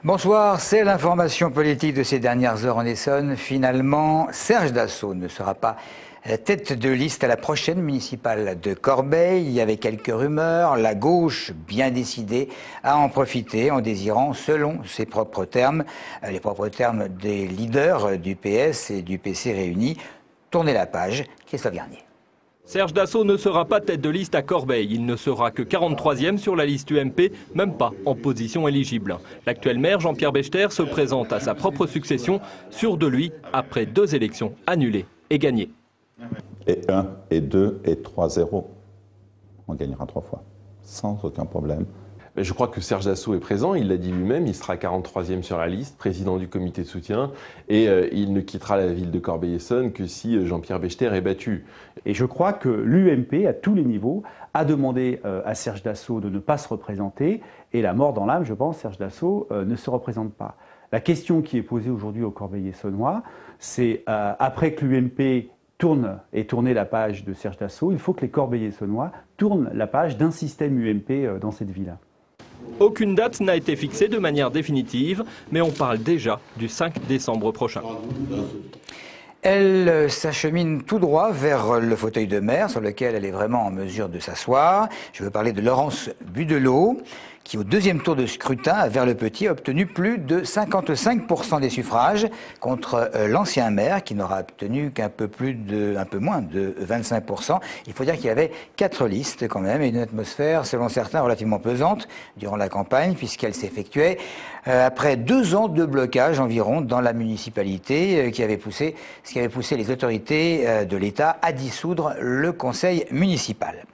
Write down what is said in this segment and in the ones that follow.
Bonsoir, c'est l'information politique de ces dernières heures en Essonne. Finalement, Serge Dassault ne sera pas tête de liste à la prochaine municipale de Corbeil. Il y avait quelques rumeurs, la gauche bien décidée à en profiter en désirant, selon ses propres termes, les propres termes des leaders du PS et du PC réunis, tourner la page. Christophe Garnier. Serge Dassault ne sera pas tête de liste à Corbeil. Il ne sera que 43e sur la liste UMP, même pas en position éligible. L'actuel maire, Jean-Pierre Bechter, se présente à sa propre succession, sûr de lui, après 2 élections annulées et gagnées. Et 1, et 2, et 3-0. On gagnera 3 fois, sans aucun problème. Je crois que Serge Dassault est présent, il l'a dit lui-même, il sera 43e sur la liste, président du comité de soutien, et il ne quittera la ville de Corbeil-Essonnes que si Jean-Pierre Bechter est battu. Et je crois que l'UMP, à tous les niveaux, a demandé à Serge Dassault de ne pas se représenter, et la mort dans l'âme, je pense, Serge Dassault ne se représente pas. La question qui est posée aujourd'hui aux Corbeil-Essonnois, c'est après que l'UMP ait tourné la page de Serge Dassault, il faut que les Corbeil-Essonnois tournent la page d'un système UMP dans cette ville. Aucune date n'a été fixée de manière définitive, mais on parle déjà du 5 décembre prochain. Elle s'achemine tout droit vers le fauteuil de maire sur lequel elle est vraiment en mesure de s'asseoir. Je veux parler de Laurence Budelot, qui au 2e tour de scrutin à Vert-le-Petit a obtenu plus de 55% des suffrages contre l'ancien maire qui n'aura obtenu qu'un peu moins de 25%. Il faut dire qu'il y avait 4 listes quand même et une atmosphère selon certains relativement pesante durant la campagne puisqu'elle s'effectuait après 2 ans de blocage environ dans la municipalité ce qui avait poussé les autorités de l'État à dissoudre le conseil municipal.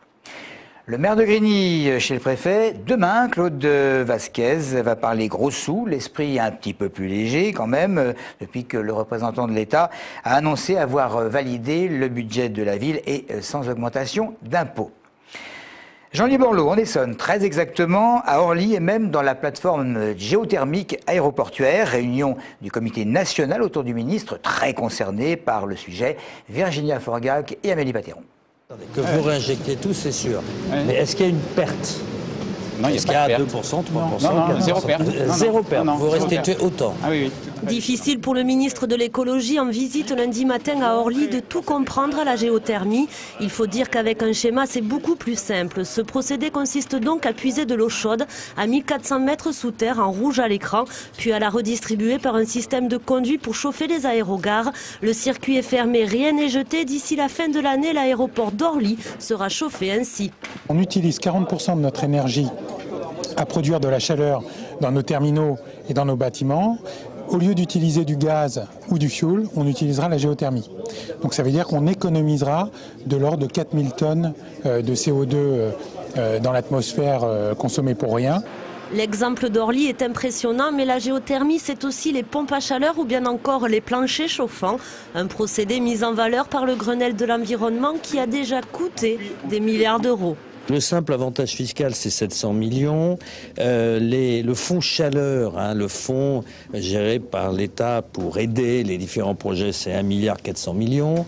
Le maire de Grigny chez le préfet, demain, Claude Vasquez va parler gros sous, l'esprit un petit peu plus léger quand même, depuis que le représentant de l'État a annoncé avoir validé le budget de la ville et sans augmentation d'impôts. Jean-Louis Borloo, en Essonne, très exactement, à Orly et même dans la plateforme géothermique aéroportuaire, réunion du comité national autour du ministre, très concerné par le sujet, Virginia Forgac et Amélie Patéron. Que vous réinjectez tout, c'est sûr. Mais est-ce qu'il y a une perte? Non, est-ce qu'il y a 2%, 3%? Non, zéro perte. Zéro perte, vous restez autant. Ah oui, oui. Difficile pour le ministre de l'écologie en visite lundi matin à Orly de tout comprendre à la géothermie. Il faut dire qu'avec un schéma, c'est beaucoup plus simple. Ce procédé consiste donc à puiser de l'eau chaude à 1400 mètres sous terre en rouge à l'écran, puis à la redistribuer par un système de conduit pour chauffer les aérogares. Le circuit est fermé, rien n'est jeté. D'ici la fin de l'année, l'aéroport d'Orly sera chauffé ainsi. On utilise 40% de notre énergie à produire de la chaleur dans nos terminaux et dans nos bâtiments. Au lieu d'utiliser du gaz ou du fioul, on utilisera la géothermie. Donc ça veut dire qu'on économisera de l'ordre de 4000 tonnes de CO2 dans l'atmosphère consommée pour rien. L'exemple d'Orly est impressionnant, mais la géothermie, c'est aussi les pompes à chaleur ou bien encore les planchers chauffants. Un procédé mis en valeur par le Grenelle de l'environnement qui a déjà coûté des milliards d'euros. Le simple avantage fiscal, c'est 700 millions. Le fonds chaleur, le fonds géré par l'État pour aider les différents projets, c'est 1,4 milliard.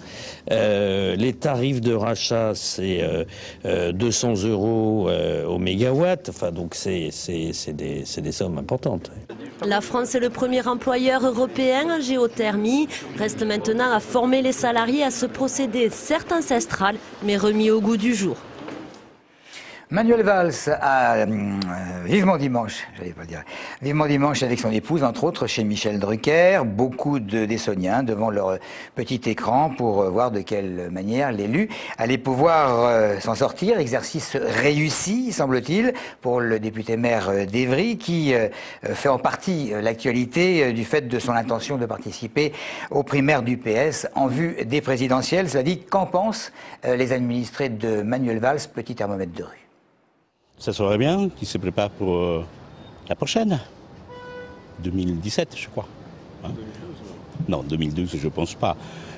Les tarifs de rachat, c'est 200 € au mégawatt. Enfin, donc c'est des sommes importantes. La France est le premier employeur européen en géothermie. Reste maintenant à former les salariés à ce procédé, certes ancestral, mais remis au goût du jour. Manuel Valls a vivement dimanche avec son épouse, entre autres chez Michel Drucker, beaucoup d'Essoniens devant leur petit écran pour voir de quelle manière l'élu allait pouvoir s'en sortir. Exercice réussi, semble-t-il, pour le député maire d'Évry qui fait en partie l'actualité du fait de son intention de participer aux primaires du PS en vue des présidentielles. Cela dit, qu'en pensent les administrés de Manuel Valls, petit thermomètre de rue? Ça serait bien qu'il se prépare pour la prochaine. 2017, je crois. Hein? Non, 2012, je pense pas.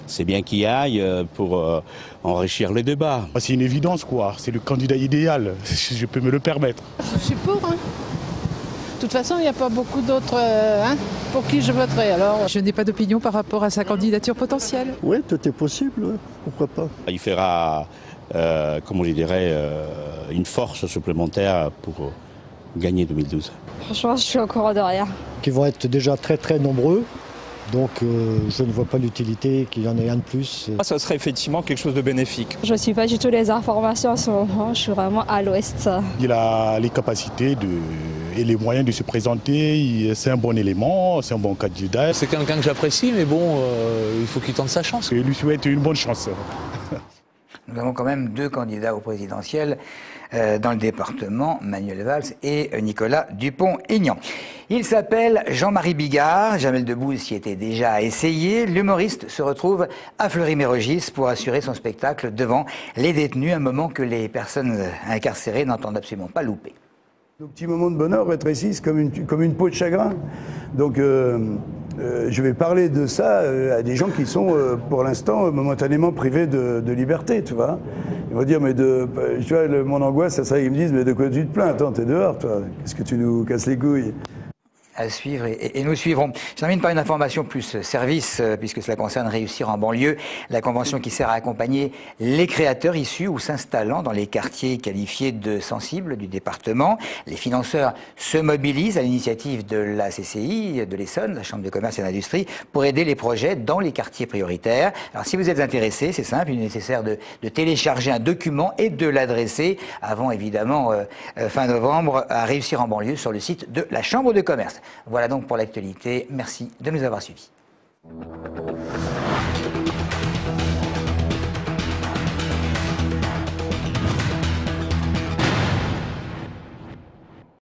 C'est bien qu'il y aille pour enrichir les débats. C'est une évidence, quoi. C'est le candidat idéal, si je peux me le permettre. Je suis pour. De toute façon, il n'y a pas beaucoup d'autres pour qui je voterai. Alors, je n'ai pas d'opinion par rapport à sa candidature potentielle. Oui, tout est possible. Ouais. Pourquoi pas. Il fera, comment je dirais, une force supplémentaire pour gagner 2012. Franchement, je suis au courant de rien. qui vont être déjà très nombreux. Donc je ne vois pas l'utilité qu'il y en ait un de plus. Ça serait effectivement quelque chose de bénéfique. Je ne suis pas du tout les informations en ce moment, je suis vraiment à l'ouest. Il a les capacités et les moyens de se présenter, c'est un bon élément, c'est un bon candidat. C'est quelqu'un que j'apprécie, mais bon, il faut qu'il tente sa chance. Je lui souhaite une bonne chance. Nous avons quand même 2 candidats au présidentiel dans le département, Manuel Valls et Nicolas Dupont-Aignan. Il s'appelle Jean-Marie Bigard. Jamel Debbouze s'y était déjà essayé. L'humoriste se retrouve à Fleury-Mérogis pour assurer son spectacle devant les détenus, un moment que les personnes incarcérées n'entendent absolument pas louper. Nos petits moments de bonheur rétrécissent comme une peau de chagrin. Donc je vais parler de ça à des gens qui sont pour l'instant momentanément privés de liberté, tu vois. Ils vont dire, mais tu vois, mon angoisse, ça serait qu'ils me disent, mais de quoi tu te plains? Attends, t'es dehors, toi. Qu'est-ce que tu nous casses les couilles? À suivre et nous suivrons. Je termine par une information plus service, puisque cela concerne Réussir en banlieue, la convention qui sert à accompagner les créateurs issus ou s'installant dans les quartiers qualifiés de sensibles du département. Les financeurs se mobilisent à l'initiative de la CCI, de l'Essonne, la Chambre de commerce et d'industrie, pour aider les projets dans les quartiers prioritaires. Alors si vous êtes intéressé, c'est simple, il est nécessaire de télécharger un document et de l'adresser avant évidemment fin novembre à Réussir en banlieue sur le site de la Chambre de commerce. Voilà donc pour l'actualité. Merci de nous avoir suivis.